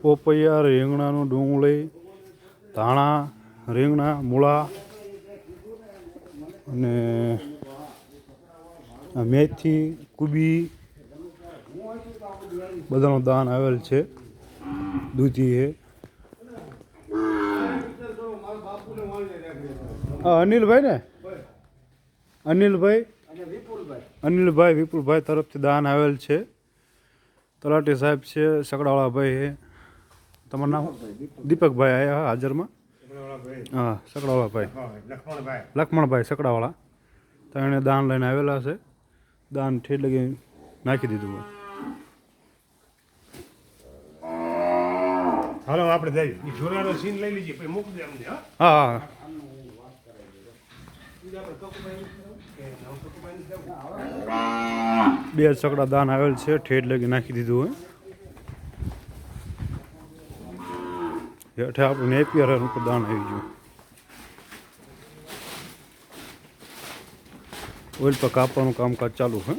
Papaya, રીંગણાનું ડુંગળી, ધાણા, રીંગણા, મૂળા અને મેથી, કુબી બધાનું દાન આવેલ છે. દૂધી છે. અનિલભાઈ ને અનિલભાઈ વિપુલભાઈ તરફથી દાન આવેલ છે. તલાટી સાહેબ છે. સકડાવાળાભાઈ છે. તમારું નામ? દીપકભાઈ આવ્યા હાજરમાં. હા, સકડાવાળાભાઈ લક્ષ્મણભાઈ સકડાવાળા તો એને દાન લઈને આવેલા છે. દાન ઠેઠ લગી નાખી દીધું. હાલો આપણે જઈએ. જોરાનો સીન લઈ લીજીએ પછી મૂકી દે અમને. હા હા બે સકડા દાન આવેલ છે. ઠેઠ લગી નાખી દીધું હોય. હેઠે આપણને એપીઆર ઉપર દાન આવી ગયું. ઓઇલ પર કાપવાનું કામકાજ ચાલુ છે.